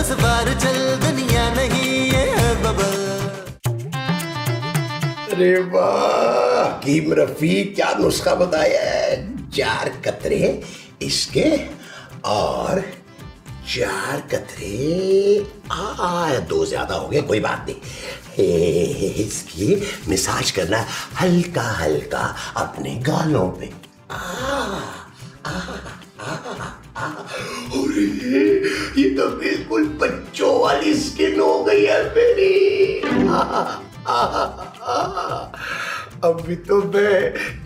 10 बार चल दुनिया नहीं ये बबल। अरे वाह हकीम रफीक क्या नुस्खा बताया है। 4 कतरे इसके और 4 कतरे 2 ज्यादा हो गए, कोई बात नहीं। इसकी मसाज करना हल्का हल्का अपने गालों पे। अरे ये तो बिल्कुल बच्चों वाली स्किन हो गई है मेरी। अभी तो मैं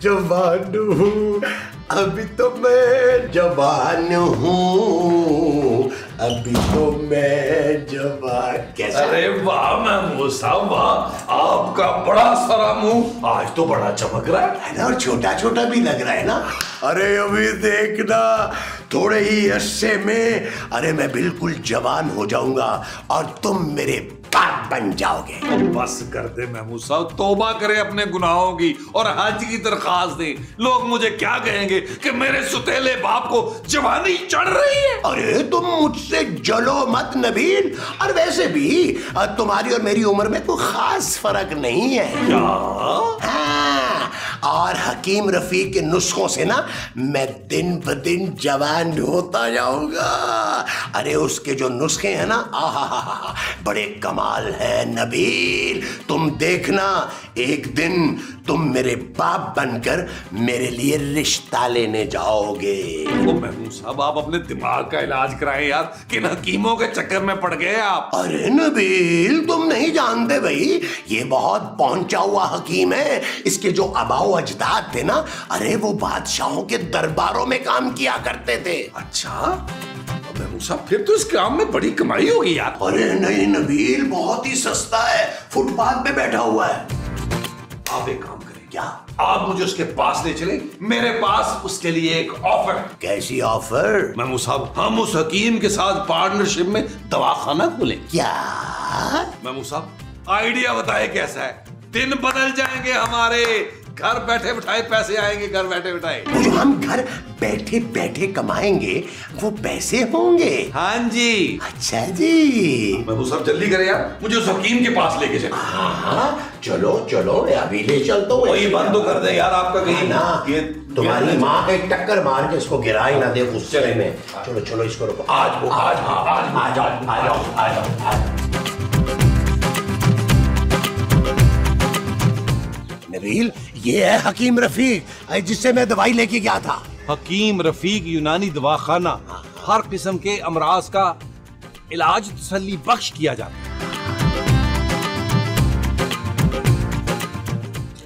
जवान हूँ, अभी तो मैं जवान हूँ, अभी तो मैं जवान। कैसा? अरे वाह महमूद साहब वाह, आपका बड़ा सारा मुंह आज तो बड़ा चमक रहा है ना, और छोटा छोटा भी लग रहा है ना। अरे अभी देखना थोड़े ही अरसे में अरे मैं बिल्कुल जवान हो जाऊंगा और तुम मेरे बाप बन जाओगे। बस कर दे महमूद साहब, तौबा करे अपने गुनाहों की और हज की दरखास्त दे। लोग मुझे क्या कहेंगे कि मेरे सुतेले बाप को जवानी चढ़ रही है। अरे तुम मुझसे जलो मत नबील, और वैसे भी तुम्हारी और मेरी उम्र में कोई खास फर्क नहीं है। क्या? हाँ, और हकीम रफीक के नुस्खों से ना मैं दिन ब दिन जवान होता जाऊंगा। अरे उसके जो नुस्खे हैं ना आहा बड़े कमाल है नबील। तुम देखना एक दिन तुम मेरे बाप बनकर मेरे लिए रिश्ता लेने जाओगे। वो महमूद साहब आप अपने दिमाग का इलाज कराएं यार, किन हकीमों के चक्कर में पड़ गए आप। अरे नबील तुम नहीं जानते भाई, ये बहुत पहुंचा हुआ हकीम है। इसके जो आबाओ अजदाद थे ना, अरे वो बादशाहों के दरबारों में काम किया करते थे। अच्छा महमूद साहब फिर तो इस काम में बड़ी कमाई होगी यार। अरे नहीं नबील बहुत ही सस्ता है, फुटपाथ पे बैठा हुआ है। आप एक काम करें, क्या? आप मुझे उसके पास ले चले, मेरे पास उसके लिए एक ऑफर। कैसी ऑफर? महमूद साहब हम उस हकीम के साथ पार्टनरशिप में दवाखाना खोलें। क्या? महमूद साहब आइडिया बताए कैसा है, दिन बदल जाएंगे हमारे, घर बैठे बिठाए पैसे आएंगे, घर बैठे बिठाए। जो हम घर बैठे बैठे कमाएंगे वो पैसे होंगे। हाँ जी। अच्छा जी। महमूद साहब जल्दी करें यार, मुझे उस हकीम के पास लेके चले। हाँ चलो चलो अभी ले चलता हूँ। ये बंद तो कर दे यार आपका कहीं ना, ये तुम्हारी माँ एक टक्कर मार के इसको गिरा ही ना दे गुस्से में। चलो चलो इसको रोको। आज वो आज आ जाओ आ जाओ आ जाओ। नबील ये है हकीम रफीक जिससे मैं दवाई लेके गया था। हकीम रफीक यूनानी दवाखाना, हर किस्म के अमराज का इलाज तसल्ली बख्श किया जाता है।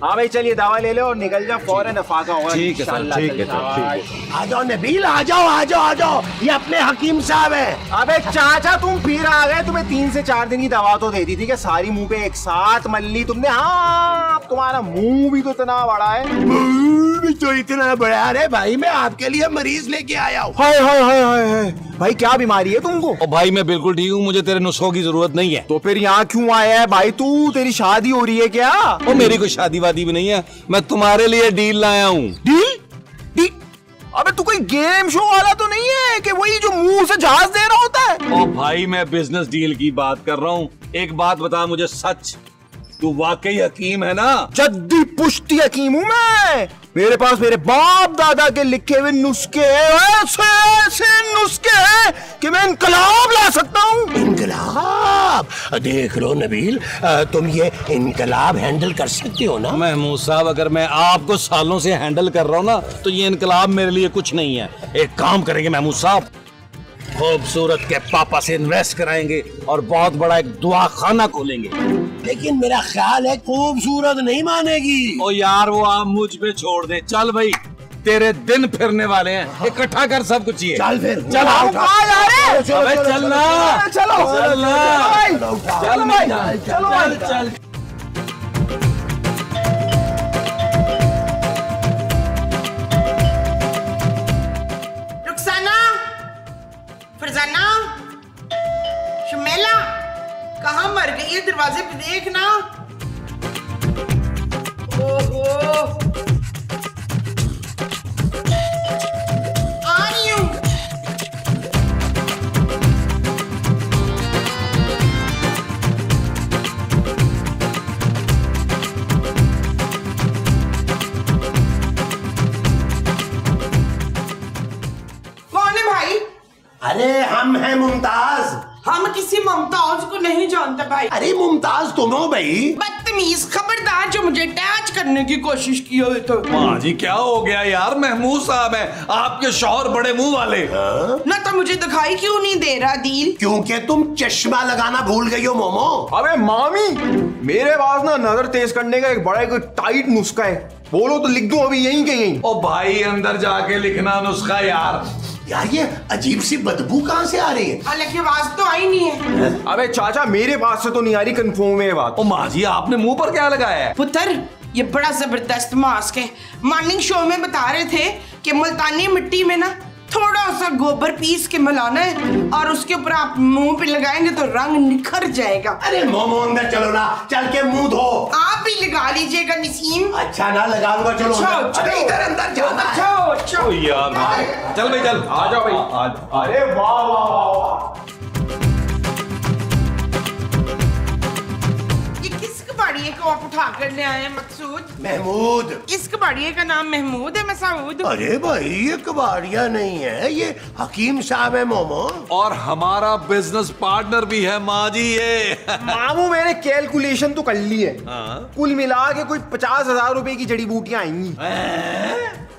हाँ भाई चलिए दवा ले लो और निकल जाओ, फौरन नफाका होगा। ठीक है सर, ठीक है सर, ठीक है। आ जाओ नबील आ जाओ आ जाओ आ जाओ, ये अपने हकीम साहब हैं। अबे चाचा तुम फिर आ गए, तुम्हें 3 से 4 दिन की दवा तो दे दी थी कि सारी मुंह पे एक साथ मल्ली तुमने। हाँ तुम्हारा मुंह भी तो इतना बड़ा है। मुंह भी तो इतना बड़ा। अरे भाई मैं आपके लिए मरीज लेके आया हूँ। हाय हाय हाय हाय हाय भाई क्या बीमारी है तुमको? ओ भाई मैं बिल्कुल ठीक हूँ, मुझे तेरे नुस्खों की जरूरत नहीं है। तो फिर यहाँ क्यों आया है भाई तू? तेरी शादी हो रही है क्या? ओ मेरी कोई शादी वादी भी नहीं है, मैं तुम्हारे लिए डील लाया हूँ। डील? डील? अबे तू कोई गेम शो वाला तो नहीं है कि वही जो मुंह से जहाज दे रहा होता है? ओ भाई मैं बिजनेस डील की बात कर रहा हूँ। एक बात बता मुझे सच, तू वाकई हकीम है ना? जद्दी पुश्ती हकीम हूँ मैं। मेरे पास मेरे बाप दादा के लिखे हुए नुस्खे हैं, ऐसे ऐसे नुस्खे हैं कि मैं इनकलाब ला सकता हूँ। इनकलाब? देख लो नबील तुम ये इनकलाब हैंडल कर सकते हो ना? महमूद साहब अगर मैं आपको सालों से हैंडल कर रहा हूँ ना तो ये इनकलाब मेरे लिए कुछ नहीं है। एक काम करेंगे महमूद साहब, खूबसूरत के पापा से इन्वेस्ट कराएंगे और बहुत बड़ा एक दुआखाना खोलेंगे। लेकिन मेरा ख्याल है खूबसूरत नहीं मानेगी। ओ यार वो आप मुझ पे छोड़ दे, चल भाई तेरे दिन फिरने वाले हैं, इकट्ठा कर सब कुछ ये। चल फिर चल अबे चलना, चलो चल चल। रुखसाना, फरजाना, शुमेला कहाँ मर गई है? दरवाजे पे देखना। ओहो आ रही हूँ। हम हैं मुमताज। हम किसी मुमताज को नहीं जानते भाई। अरे मुमताज तुम हो भाई। बदतमीज, खबरदार जो मुझे अटैच करने की कोशिश की हो तो। माँ जी क्या हो गया यार, महमूद साहब है आपके शौहर बड़े मुंह वाले। ना तो मुझे दिखाई क्यों नहीं दे रहा दिल? क्योंकि तुम चश्मा लगाना भूल गई हो मोमो। अबे मामी, मेरे पास ना नजर तेज करने का एक बड़ा एक टाइट नुस्खा है, बोलो तो लिख दूं अभी यहीं के यहीं। ओ भाई अंदर जाके लिखना नुस्खा यार। यार ये अजीब सी बदबू कहाँ से आ रही है? हालांकि आवाज तो आई नहीं है। अबे चाचा मेरे पास से तो नहीं आ रही, कंफर्म है ये बात। ओ माँ जी आपने मुंह पर क्या लगाया है? पुत्र ये बड़ा जबरदस्त मास्क है। मॉर्निंग शो में बता रहे थे कि मुल्तानी मिट्टी में ना थोड़ा सा गोबर पीस के मिलाना है और उसके ऊपर आप मुंह पे लगाएंगे तो रंग निखर जाएगा। अरे मोमो अंदर चलो ना, चल के मुंह धो। आप भी लगा लीजिएगा नसीम। अच्छा ना लगाऊंगा, चलो अंदर। अरे इधर अंदर जाना है। ओ यार चल भाई चल, आ जाओ भाई। अरे वाह वाह वाह। ये किस कबाड़िए को आप उठा कर ले आए हैं मकसूद? महमूद। इस कबाड़िए का नाम महमूद है मसूद? अरे भाई ये कबाड़िया नहीं है, ये हकीम साहब है मोमो। और हमारा बिजनेस पार्टनर भी है माँ जी ये। मामू मैंने कैलकुलेशन तो कर ली है, कुल मिला के कोई 50,000 रुपए की जड़ी बूटियां आएंगी।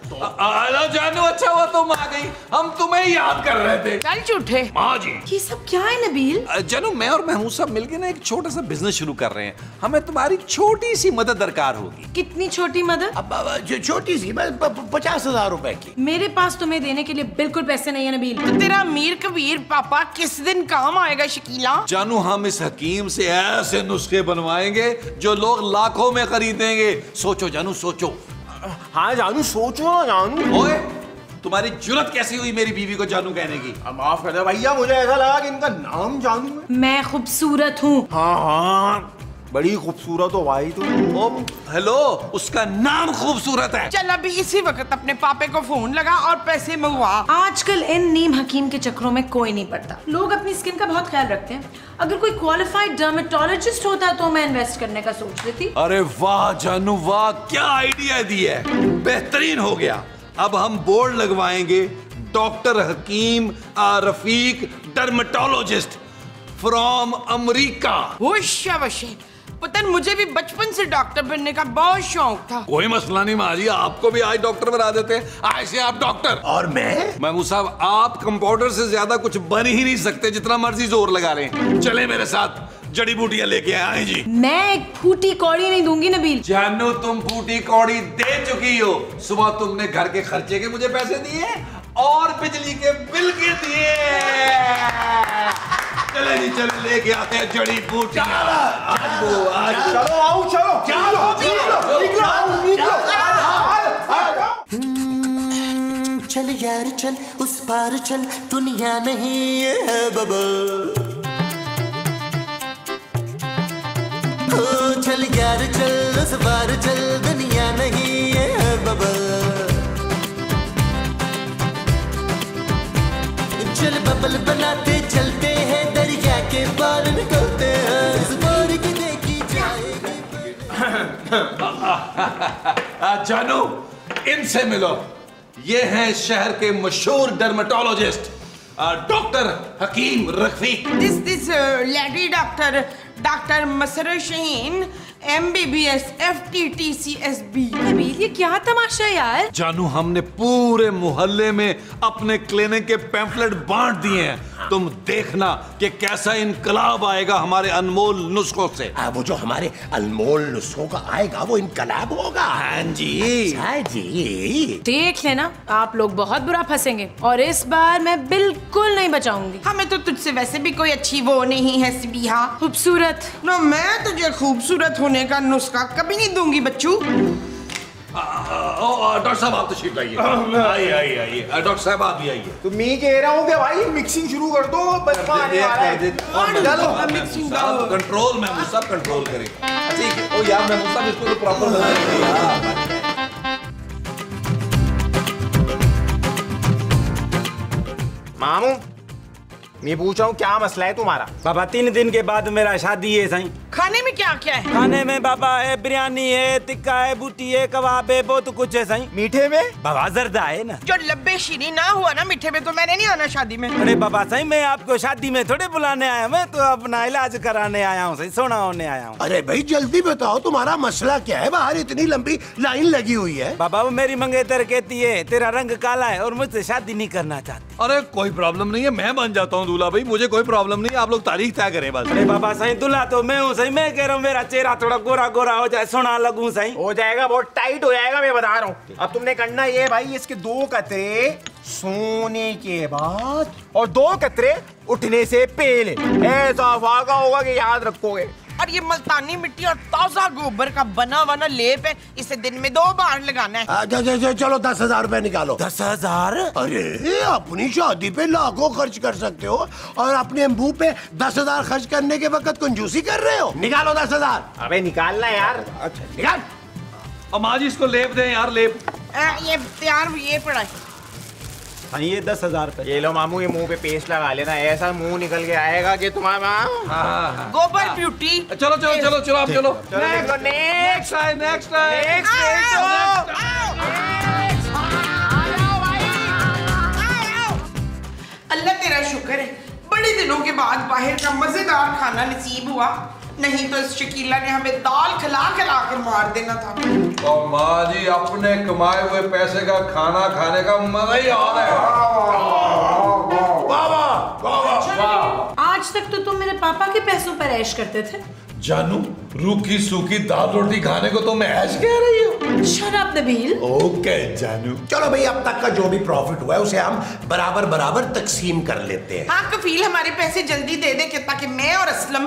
हेलो जानू, अच्छा हुआ तुम आ गई, हम तुम्हें याद कर रहे थे। चल झूठे। माँ जी ये सब क्या है नबील? जानू मैं और महमूद साहब मिलके ना एक छोटा सा बिजनेस शुरू कर रहे हैं, हमें तुम्हारी छोटी सी मदद दरकार होगी। कितनी छोटी मदद? अब जो छोटी सी बस 50,000 रुपए की। मेरे पास तुम्हें देने के लिए बिल्कुल पैसे नहीं है नबील। तो तेरा अमीर कबीर पापा किस दिन काम आएगा शकीला? जानू हम इस हकीम से ऐसे नुस्खे बनवाएंगे जो लोग लाखों में खरीदेंगे। सोचो जानू सोचो। हाँ जानू सोचो ना जानू। ओए तुम्हारी जुर्रत कैसी हुई मेरी बीवी को जानू कहने की? माफ कर दे भैया, मुझे ऐसा लगा कि इनका नाम जानू है। मैं खूबसूरत हूँ। हाँ हाँ बड़ी खूबसूरत हो भाई तुम। ओ हेलो, उसका नाम खूबसूरत है। चल अभी इसी वक्त अपने पापे को फोन लगा और पैसे मंगवा। आजकल इन नीम हकीम के चक्रों में कोई नहीं पड़ता। लोग अपनी स्किन का बहुत ख्याल रखते हैं। अगर कोई क्वालिफाइड डर्मेटोलॉजिस्ट होता तो मैं इन्वेस्ट करने का सोच रही थी। अरे वाह जानू वाह, क्या आइडिया दिया है, बेहतरीन हो गया। अब हम बोर्ड लगवाएंगे, doctor Hakim Rafiq dermatologist from America. पुतन मुझे भी बचपन से डॉक्टर बनने का बहुत शौक था। कोई मसला नहीं माँ जी, आपको भी आज डॉक्टर बना देते हैं। आज से आप डॉक्टर। और मैं? महमूद साहब आप कंपाउंडर से ज्यादा कुछ बन ही नहीं सकते, जितना मर्जी जोर लगा लें। चले मेरे साथ, जड़ी बूटियां लेके आए जी। मैं एक फूटी कौड़ी नहीं दूंगी नबील। जानू तुम फूटी कौड़ी दे चुकी हो। सुबह तुमने घर के खर्चे के मुझे पैसे दिए और बिजली के बिल के दिए। चले जी चले, लेके आते हैं जड़ी बूटियां। चलो आओ चलो चल यार चल उस पार चल, दुनिया नहीं है बबल। चल यार चल उस पार चल, दुनिया नहीं है बबल। चल बबल बनाते चलते हैं, दरिया के पार निकलते हैं, इस पार की देखी जाएगी। जानू इनसे मिलो, ये हैं शहर के मशहूर dermatologist doctor Hakim Rafiq. This lady doctor Masroor Shaheen MBBS FTTCSB। Nabeel ये क्या तमाशा यार? जानू हमने पूरे मोहल्ले में अपने क्लिनिक के पैम्फलेट बांट दिए हैं। तुम देखना कि कैसा इनकलाब आएगा हमारे अनमोल नुस्खों से। वो जो हमारे अनमोल नुस्खों का आएगा वो इनकलाब होगा। हाँ जी। अच्छा जी। देख लेना, आप लोग बहुत बुरा फंसेंगे और इस बार मैं बिल्कुल नहीं बचाऊंगी। हमें तो तुझसे वैसे भी कोई अच्छी वो नहीं है सबिहा। खूबसूरत ना मैं तुझे खूबसूरत होने का नुस्खा कभी नहीं दूंगी बच्चू। डॉक्टर साहब आप तशरीफ लाइए। आइए डॉक्टर साहब आप भी आइए। तो मैं कह रहा हूँ कि भाई मिक्सिंग शुरू कर दो, बचपन आने वाला है। कंट्रोल महमूद साहब कंट्रोल करें। ठीक है। ओ यार महमूद साहब इसको तो प्रॉपर बनाएंगे। मामू मैं पूछ रहा हूँ क्या मसला है तुम्हारा? बाबा 3 दिन के बाद मेरा शादी है साईं। खाने में क्या क्या है? खाने में बाबा है, बिरयानी है, टिक्का है, बूटी है, कबाब है, बहुत कुछ है सही। मीठे में बाबा जर्दा है ना। जो लब्बे शीरी ना हुआ ना मीठे में तो मैंने नहीं आना शादी में। अरे बाबा सही, मैं आपको शादी में थोड़े बुलाने आया, मैं तो अपना इलाज कराने आया हूँ, सही सोना होने आया हूँ। अरे भाई जल्दी बताओ तुम्हारा मसला क्या है, बाहर इतनी लंबी लाइन लगी हुई है। बाबा वो मेरी मंगेतर कहती है तेरा रंग काला है और मुझसे शादी नहीं करना चाहती। अरे कोई प्रॉब्लम नहीं है, मैं बन जाता हूँ दूल्हा भाई, मुझे कोई प्रॉब्लम नहीं है, आप लोग तारीख तय करें बस। अरे बाबा सही दूल्हा तो मैं हूँ सही, मैं कह रहा हूँ मेरा चेहरा थोड़ा गोरा गोरा हो जाए, सोना लगूं सही। हो जाएगा, बहुत टाइट हो जाएगा, मैं बता रहा हूँ। अब तुमने करना ये भाई, इसके 2 कतरे सोने के बाद और 2 कतरे उठने से पहले, ऐसा वागा होगा कि याद रखोगे। और ये मुल्तानी मिट्टी और ताजा गोबर का बना बना लेप है, इसे दिन में 2 बार लगाना है। चलो 10,000 रुपए निकालो। 10,000? अरे अपनी शादी पे लाखों खर्च कर सकते हो और अपने मुंह पे 10,000 खर्च करने के वक्त कंजूसी कर रहे हो। निकालो 10,000। अबे निकालना यार। अच्छा निकाल। और माँ जी इसको लेप दें यार, लेप। ये तैयार ये पड़ा है। ये 10,000 रुपए। ये लो मामू, ये मुंह पे पेस्ट लगा लेना, ऐसा मुंह निकल के आएगा कि तुम्हारा गोबर ब्यूटी। चलो चलो चलो चलो आप चलो। Next time next time. अल्लाह तेरा शुक्र है, बड़े दिनों के बाद बाहर का मजेदार खाना नसीब हुआ, नहीं तो इस शकीला ने हमें दाल खिला खिला कर मार देना था। और माँ जी अपने कमाए हुए पैसे का खाना खाने का मजा ही और है। आज तक तो तुम मेरे पापा के पैसों पर ऐश करते थे। जानू रूखी सूखी दाल रोटी खाने को तुम ऐश कह रही हो? Shut up Nabeel. ओके जानू। चलो भाई अब तक का जो भी प्रॉफिट हुआ है उसे हम बराबर बराबर तकसीम कर लेते हैं। हाँ कफील हमारे पैसे जल्दी दे दे ताकि मैं और असलम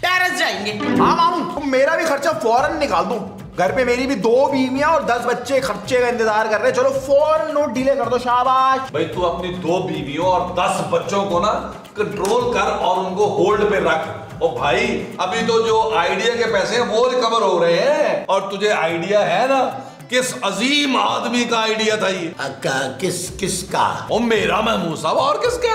पेरिस जाएंगे। हाँ मामू, तुम मेरा भी खर्चा फौरन निकाल दो। घर पे मेरी भी 2 बीवियां और 10 बच्चे खर्चे का इंतजार कर रहे हैं। चलो फौरन नोट डीले कर दो, शाबाश। भाई तू अपनी 2 बीवियों और 10 बच्चों को ना कंट्रोल कर और उनको होल्ड पे रख। ओ भाई अभी तो जो आइडिया के पैसे हैं वो रिकवर हो रहे हैं, और तुझे आइडिया है ना किस अजीम आदमी का आइडिया था ये? किसका? ओ मेरा महमूद साहब, और किसका?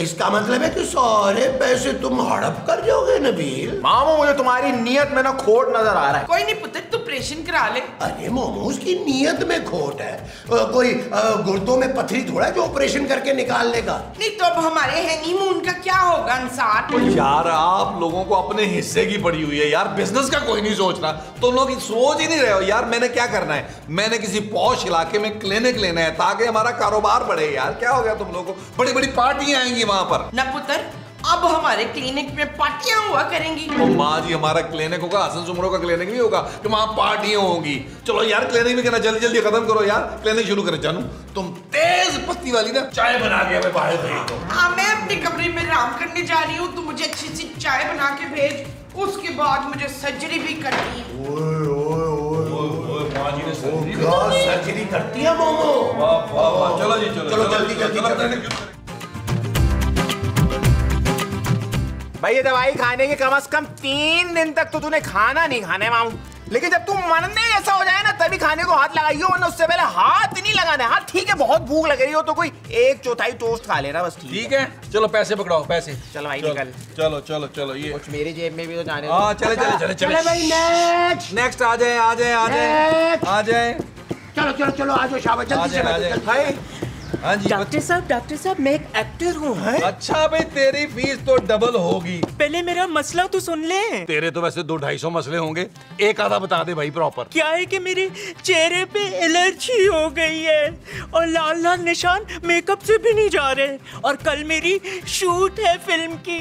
इसका मतलब है कि सारे पैसे तुम हड़प कर जाओगे नबील। मामू मुझे तुम्हारी नियत में ना खोट नजर आ रहा है। कोई नहीं पुत्र, तू ऑपरेशन करा ले। अरे मोमोज की नियत में खोट है, कोई गुर्दों में पथरी थोड़ा जो ऑपरेशन करके निकाल लेगा। नहीं तो अब हमारे हनीमून का क्या होगा अंसार? यार आप लोगों को अपने हिस्से की पड़ी हुई है यार, बिजनेस का कोई नहीं सोच रहा। तुम लोग सोच ही नहीं रहे हो यार। मैंने क्या करना है, मैंने किसी पॉश इलाके में क्लिनिक लेना है ताकि हमारा कारोबार बढ़े। यार क्या हो गया तुम लोगों को? बड़ी बड़ी पार्टियां आएंगी वहां पर ना पुत्र, अब हमारे क्लिनिक में पार्टियां हुआ करेंगी। ओ माँ जी हमारा क्लिनिक होगा, हसन सुमरों का क्लिनिक भी होगा कि वहां पार्टियां होंगी। चलो यार क्लिनिक भी कहना जल्दी जल्दी खत्म करो यार, क्लिनिक शुरू करें। जानू तुम तेज पत्ती वाली ना चाय बना के हमें बाहर भेज दो। हाँ मैं अपने कमरे में आराम करने जा रही हूँ, तू मुझे अच्छी सी चाय बना के भेज, उसके बाद मुझे सर्जरी भी करनी है। सर्जरी करती है मोमो? चलो जी चलो चलो जल्दी जल्दी। भाई ये दवाई खाने के कम से कम 3 दिन तक तो तूने खाना नहीं खाना है मामू, लेकिन जब तू मरने ऐसा हो जाए ना तभी खाने को हाथ लगाइयो, वरना उससे पहले हाथ नहीं लगाना। हाँ ठीक है, बहुत भूख लग रही हो तो कोई 1/4 टोस्ट खा लेना बस। ठीक है चलो पैसे पकड़ाओ, पैसे। चलो भाई निकल। चलो चलो चलो ये कुछ मेरी जेब में भी तो जाने। हाँ चले चले चले चले भाई नेक्स्ट आ जाए आ जाए आ जाए आ जाए। चलो चलो चलो आ जाओ, शाबाश जल्दी से। भाई हाँ जी डॉक्टर साहब मैं एक एक्टर हूँ। अच्छा भाई तेरी फीस तो डबल होगी। पहले मेरा मसला तो सुन ले। तेरे तो वैसे 200-250 मसले होंगे, एक आधा बता दे भाई प्रॉपर। क्या है कि मेरे चेहरे पे एलर्जी हो गई है और लाल लाल निशान मेकअप से भी नहीं जा रहे, और कल मेरी शूट है फिल्म की।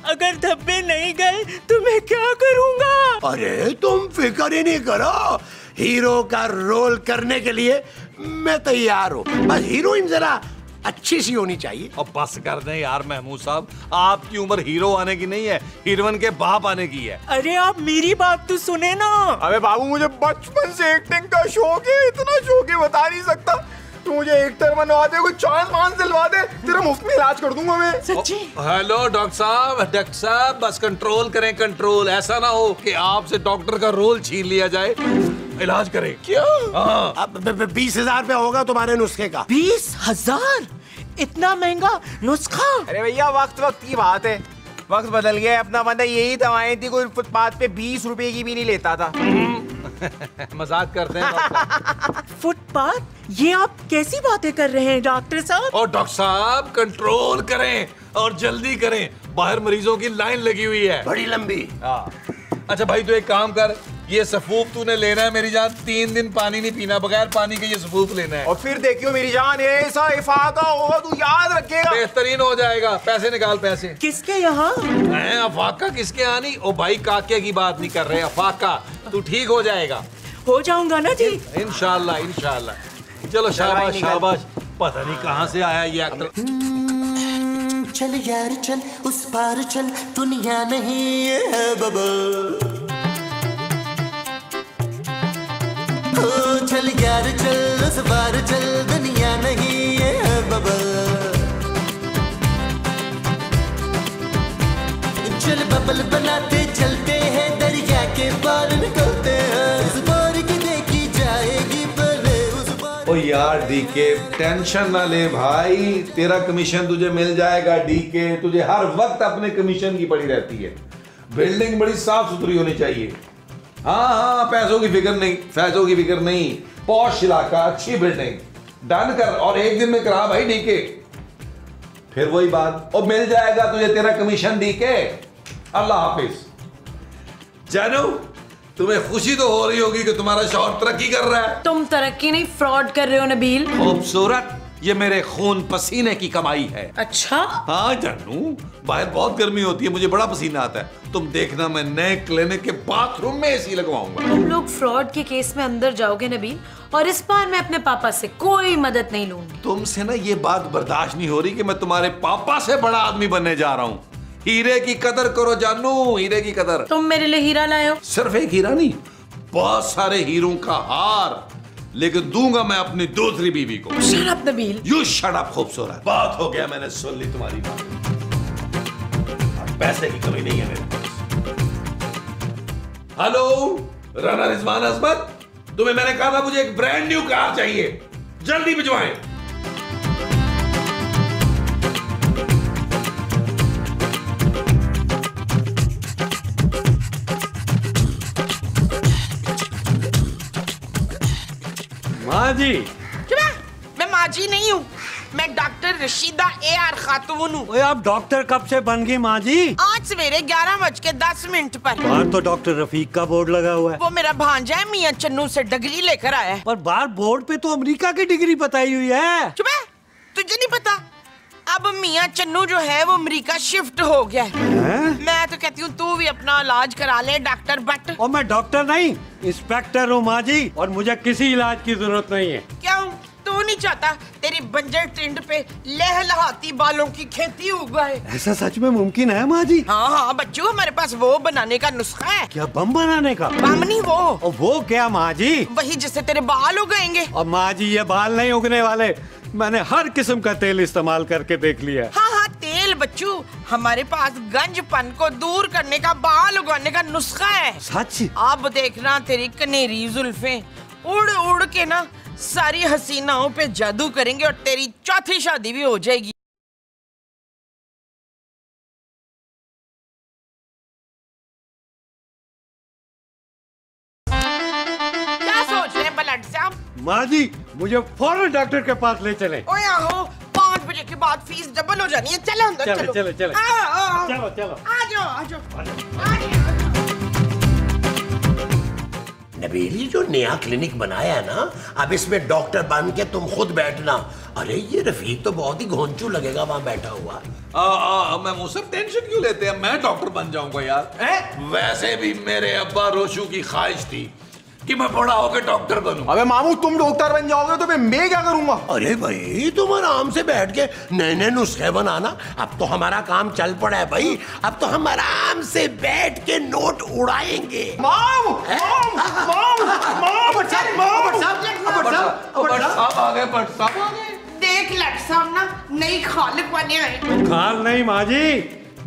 अगर धब्बे नहीं गए तो मैं क्या करूँगा? अरे तुम फिक्र ही नहीं करो, हीरो का रोल करने के लिए मैं तैयार हूँ। बस हीरोइन जरा अच्छी सी होनी चाहिए। अब बस कर दें यार महमूद साहब, आपकी उम्र हीरो आने की नहीं है, हीरोइन के बाप आने की है। अरे आप मेरी बात तो सुने ना। अबे बाबू मुझे बचपन से एक्टिंग का शौक है, इतना शौक है बता नहीं सकता। तू मुझे एक्टर बनवा दे, कोई चांस मांस दिलवा दे, तेरा मुफ्त में इलाज कर दूंगा मैं। सच्ची? हेलो डॉक्टर साहब बस कंट्रोल करें कंट्रोल, ऐसा ना हो कि आपसे डॉक्टर का रोल छीन लिया जाए। इलाज करें क्या? हाँ। अब 20,000 रुपया होगा तुम्हारे नुस्खे का। 20,000? इतना महंगा नुस्खा? अरे भैया वक्त वक्त की बात है, वक्त बदल गया, अपना बंदा यही दवाएं थी, कोई फुटपाथ पे 20 रुपए की भी नहीं लेता था। मजाक करते हैं डॉक्टर। फुटपाथ? ये आप कैसी बातें कर रहे हैं डॉक्टर साहब? और डॉक्टर साहब कंट्रोल करें और जल्दी करें, बाहर मरीजों की लाइन लगी हुई है बड़ी लंबी। अच्छा भाई तो एक काम कर, ये सफूफ तूने लेना है मेरी जान, 3 दिन पानी नहीं पीना, बगैर पानी के ये सफूफ लेना है। और फिर देखियो मेरी जान, ऐसा इफाका होगा तू याद रखेगा, बेहतरीन हो जाएगा। पैसे निकाल, पैसे। किसके यहाँ? अफाका किसके आनी? ओ भाई काके की बात नहीं कर रहे, अफाका। तू ठीक हो जाएगा। हो जाऊंगा ना जी? इंशाल्लाह इंशाल्लाह। चलो शाबाश शाबाश। पता नहीं कहाँ से आया ये एक्टर। चल यार चल उस पार चल, दुनिया नहीं है बबल। चल यार चल उस पार चल, दुनिया नहीं है बबल। चल बबल बनाते चलते हैं, दरिया के पार निकलते हैं। उस पार की देखी जाएगी पहले उस पार। ओ यार डीके टेंशन ना ले भाई, तेरा कमीशन तुझे मिल जाएगा। डीके तुझे हर वक्त अपने कमीशन की पड़ी रहती है। बिल्डिंग बड़ी साफ सुथरी होनी चाहिए। हाँ पैसों की फिक्र नहीं, पैसों की फिक्र नहीं। पॉश इलाका, अच्छी बिल्डिंग डन कर, और एक दिन में करा भाई डीके। फिर वही बात, और मिल जाएगा तुझे तेरा कमीशन डीके। अल्लाह हाफिज। जानू तुम्हें खुशी तो हो रही होगी कि तुम्हारा शौहर तरक्की कर रहा है। तुम तरक्की नहीं फ्रॉड कर रहे हो नबील। खूबसूरत, ये मेरे खून पसीने की कमाई है। अच्छा? हाँ जानू, बाहर बहुत गर्मी होती है, मुझे बड़ा पसीना आता है। तुम देखना मैं नए क्लिनिक के बाथरूम में एसी लगवाऊंगा। तुम लोग फ्रॉड के केस में अंदर जाओगे नबील, और इस बार मैं अपने पापा से कोई मदद नहीं लूंगी। तुमसे ना ये बात बर्दाश्त नहीं हो रही कि मैं तुम्हारे पापा से बड़ा आदमी बनने जा रहा हूँ। हीरे की कदर करो जानू, हीरे की कदर। तुम मेरे लिए हीरा लाए हो? सिर्फ एक हीरा नहीं, बहुत सारे हीरों का हार, लेकिन दूंगा मैं अपनी दूसरी बीवी को। Shut up Nabeel. You shut up खूबसूरत। बात हो गया, मैंने सुन ली तुम्हारी बात। पैसे की कमी नहीं है मेरे पास। हेलो राना रिजवान अजमत, तुम्हें मैंने कहा था मुझे एक ब्रांड न्यू कार चाहिए, जल्दी भिजवाएं। माँ जी। मैं माँ जी नहीं हूँ, मैं डॉक्टर रशीदा AR खातून हूँ। ओए आप डॉक्टर कब से बन गई माँ जी? आज सवेरे 11:10 पर। बाहर तो डॉक्टर रफीक का बोर्ड लगा हुआ है। वो मेरा भांजा है, मियाँ चन्नू से डिग्री लेकर आया है। पर बाहर बोर्ड पे तो अमेरिका की डिग्री बताई हुई है। चुप है, तुझे नहीं पता? अब मियाँ चन्नू जो है वो अमेरिका शिफ्ट हो गया है। मैं तो कहती हूँ तू भी अपना इलाज करा ले डॉक्टर बट। और मैं डॉक्टर नहीं, इंस्पेक्टर हूँ माँ जी, और मुझे किसी इलाज की जरूरत नहीं है। क्यों? तू नहीं चाहता तेरी बंजर टिंड पे लहलहाती बालों की खेती उगाए? ऐसा सच में मुमकिन है माँ जी? हाँ हाँ बच्चों, हमारे पास वो बनाने का नुस्खा है। क्या बम बनाने का? बम नहीं वो। और वो क्या माँ जी? वही जिससे तेरे बाल उगाएंगे। और माँ जी ये बाल नहीं उगने वाले, मैंने हर किस्म का तेल इस्तेमाल करके देख लिया। हाँ हाँ तेल बच्चू, हमारे पास गंजपन को दूर करने का, बाल उगाने का नुस्खा है। सच? अब देखना तेरी कनेरी जुल्फें उड़ उड़ के ना सारी हसीनाओं पे जादू करेंगे और तेरी चौथी शादी भी हो जाएगी। क्या सोच रहे हैं बलट साहब? माँ जी मुझे फौरन डॉक्टर के पास ले चले। ओए आहो, 5 बजे के बाद फीस डबल हो जानी है। चलो अंदर चलो। चलो चलो चलो चलो। आ जाओ आ जाओ। नबील, ये जो नया क्लिनिक बनाया है ना, अब इसमें डॉक्टर बन के तुम खुद बैठना। अरे ये रफीक तो बहुत ही घोंचू लगेगा वहां बैठा हुआ। मैं मुझसे टेंशन क्यों लेते हैं, मैं डॉक्टर बन जाऊंगा यार। वैसे भी मेरे अब्बा रोशू की ख्वाहिश थी कि मैं बड़ा होकर डॉक्टर बनूं। अबे मामू तुम डॉक्टर बन जाओगे तो मैं क्या करूंगा? अरे भाई तुम आराम से बैठ के नए नए नुस्खे बनाना। अब तो हमारा काम चल पड़ा है भाई, अब तो हम आराम से बैठ के नोट उड़ाएंगे। देख लट साहब ना नई खालिक बने आए। खाल नहीं माँ जी,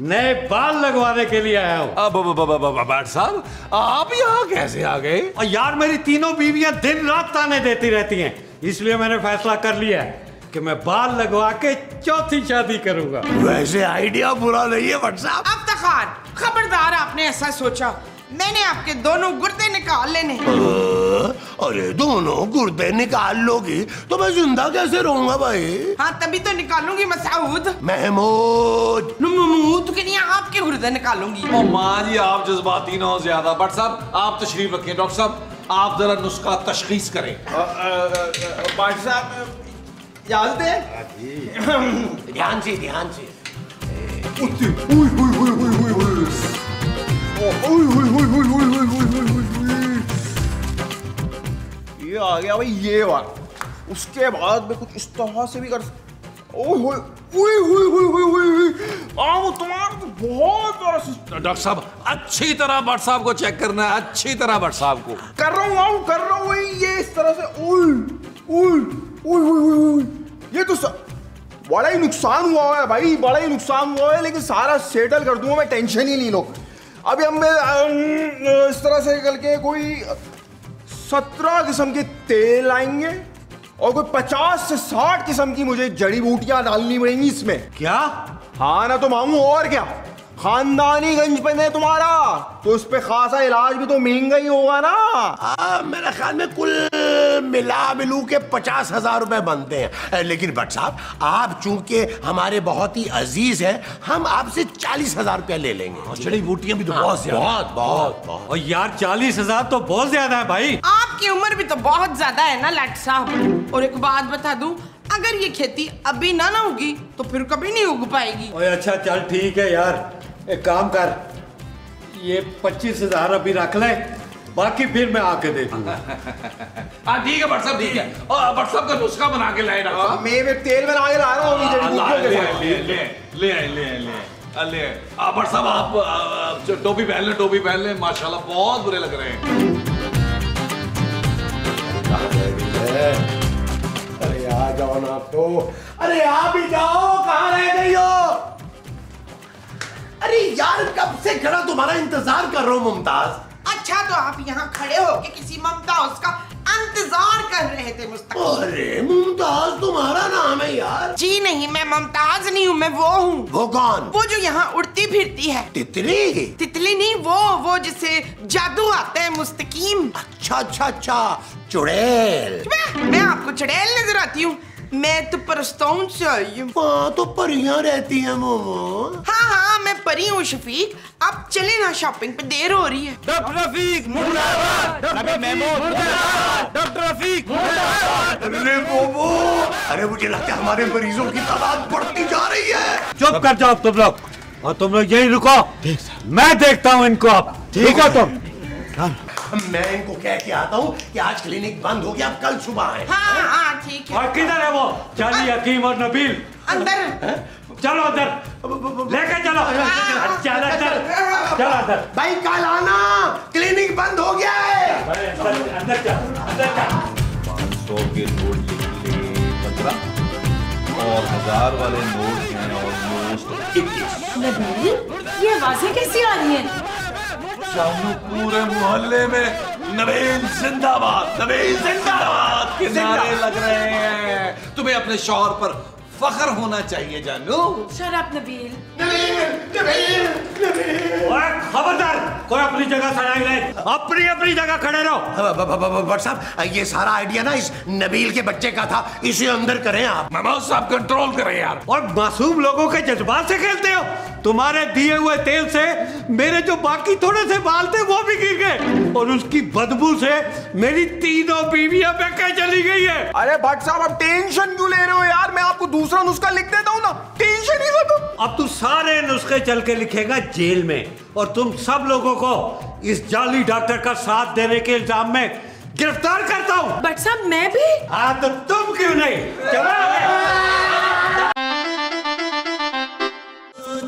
नए बाल लगवाने के लिए आया हूँ। अब साहब आप यहाँ कैसे आ गए? और यार मेरी तीनों बीवियां दिन रात ताने देती रहती हैं, इसलिए मैंने फैसला कर लिया है कि मैं बाल लगवा के चौथी शादी करूंगा। वैसे आइडिया बुरा नहीं है भट्ट साहब। अफ्तार, खबरदार आपने ऐसा सोचा। मैंने आपके दोनों गुर्दे निकाल लेने। अरे दोनों गुर्दे निकाल लोगी तो मैं जिंदा कैसे रहूंगा भाई? हाँ तभी तो निकालूंगी मसूद। महमूद के लिए आपके गुर्दे निकालूंगी। ओ माँ जी आप जज्बाती ना हो ज्यादा। भट्ट साहब आप तशरीफ रखें। डॉक्टर साहब आप जरा नुस्खा तशखीस करें। भट्ट साहब इजाजत है? ध्यान से ध्यान से। ये आ गया भाई, ये वाला। उसके बाद मैं कुछ इस तरह से भी कर तुम्हारा बहुत बड़ा सिस्टम। डॉक्टर साहब अच्छी तरह भट्ट साहब को चेक करना है, अच्छी तरह भट्ट साहब को। कर रहा हूँ ये इस तरह से। ये तो बड़ा ही नुकसान हुआ है भाई, बड़ा ही नुकसान हुआ है, लेकिन सारा सेटल कर दूंगा मैं, टेंशन ही नहीं लो। अभी हम इस तरह से करके कोई 17 किस्म के तेल लाएंगे और कोई 50 से 60 किस्म की मुझे जड़ी बूटियां डालनी पड़ेंगी इसमें। क्या? हाँ ना तो मामू, और क्या, खानदानी गंजपन है तुम्हारा तो उस पे खासा इलाज भी तो महंगा ही होगा ना। मेरे ख्याल में कुल मिला मिलू के 50,000 रुपए बनते हैं। लेकिन भट्ट साहब आप चूंकि हमारे बहुत ही अजीज हैं, हम आपसे 40,000 रुपया ले लेंगे। जड़ी बूटियां भी तो बहुत ज्यादा। बहुत बहुत बहुत। और यार 40,000 तो बहुत ज्यादा है भाई। आपकी उम्र भी तो बहुत ज्यादा है ना लाट साहब। और एक बात बता दूं, अगर ये खेती अभी ना होगी तो फिर कभी नहीं उग पाएगी। ओए अच्छा चल ठीक है यार, एक काम कर, ये 25,000 अभी रख ले, बाकी फिर मैं आके दे दूंगा। हाँ ठीक है भट्ट साहब, ठीक है। और भट्ट साहब का नुस्खा बना के लाए डॉक्टर साहब। मैं तेल बना के ला रहा हूँ। ले भट्ट साहब आप टोपी पहन ले, माशाल्लाह बहुत बुरे लग रहे हैं। अरे आ जाओ ना तो। अरे आप ही जाओ, कहाँ रह गई हो? अरे यार कब से खड़ा तुम्हारा इंतजार कर रहा हूँ मुमताज। अच्छा तो आप यहाँ खड़े होके किसी मुमताज का इंतजार कर रहे थे मुस्तकीम। अरे मुमताज तुम्हारा नाम है यार? जी नहीं, मैं मुमताज नहीं हूँ, मैं वो हूँ। वो कौन? वो जो यहाँ उड़ती फिरती है। तितली? तितली नहीं, वो जिसे जादू आता है मुस्तकीम। अच्छा अच्छा अच्छा, चुड़ैल। मैं आपको चुड़ैल नजर आती हूँ? मैं तो परस्तौन से आई हूँ। वहाँ तो परियां रहती हैं मोमो। हाँ मैं परी हूँ शफीक। अब चले ना, शॉपिंग पे देर हो रही है। डॉक्टर रफीक मुर्दाबाद, डॉक्टर महमूद मुर्दाबाद, डॉक्टर रफीक मुर्दाबाद। अरे मोमो, अरे मुझे लगता है हमारे मरीजों की तादाद बढ़ती जा रही है। चुप कर जाओ तुम लोग, और तुम लोग यही रुको, मैं देखता हूँ इनको अब। ठीक है तुम? मैं इनको कह के आता हूँ कि आज क्लिनिक बंद हो गया, अब कल सुबह आए। हाँ ठीक है। और किधर है वो चाली, हकीम और नबील? अंदर। चलो अंदर, लेके चलो। चलो अंदर। भाई कल आना, क्लिनिक बंद हो गया है। अंदर चल। 500 के नोट लिख ले 15 और 1000 वाले नोट हैं ऑलमोस्ट 21। नबील, ये आवाजें कैसी आ रही हैं? शानू पूरे मोहल्ले में नबील जिंदाबाद के नारे लग रहे हैं। तुम्हें अपने शौहर पर फख्र होना चाहिए जानू। Shut up Nabeel. खबरदार, कोई अपनी जगह खड़ा ही नहीं, अपनी जगह खड़े रहो। भट्ट साहब ये सारा आइडिया ना इस नबील के बच्चे का था, इसे अंदर करें आप। महमूद साहब कंट्रोल करें यार। और मासूम लोगों के जज्बात से खेलते हो। तुम्हारे दिए हुए तेल से मेरे जो बाकी थोड़े से बाल थे वो भी गिर गए, और उसकी बदबू से मेरी तीनों बीवियां बेकार चली गई है। अरे भट्ट साहब आप टेंशन क्यों ले रहे हो यार, मैं आपको दूसरा नुस्खा लिख देता हूँ ना, टेंशन ही मत। अब तू सारे नुस्खे चल के लिखेगा जेल में, और तुम सब लोगों को इस जाली डॉक्टर का साथ देने के इल्जाम में गिरफ्तार करता हूँ। बट साहब मैं भी। हाँ तो तुम क्यों नहीं? चलो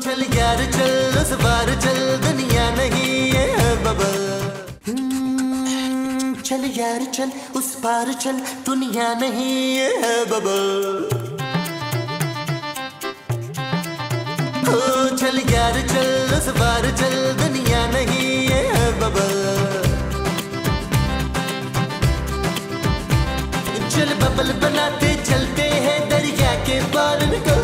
चल यार चल, उस बार चल, दुनिया नहीं है बबल। चल यार चल, उस पार चल, दुनिया नहीं है बबल। चल यार चल, उस बार चल, दुनिया नहीं है बबल। चल बबल बनाते चलते हैं दरिया बाल निकलते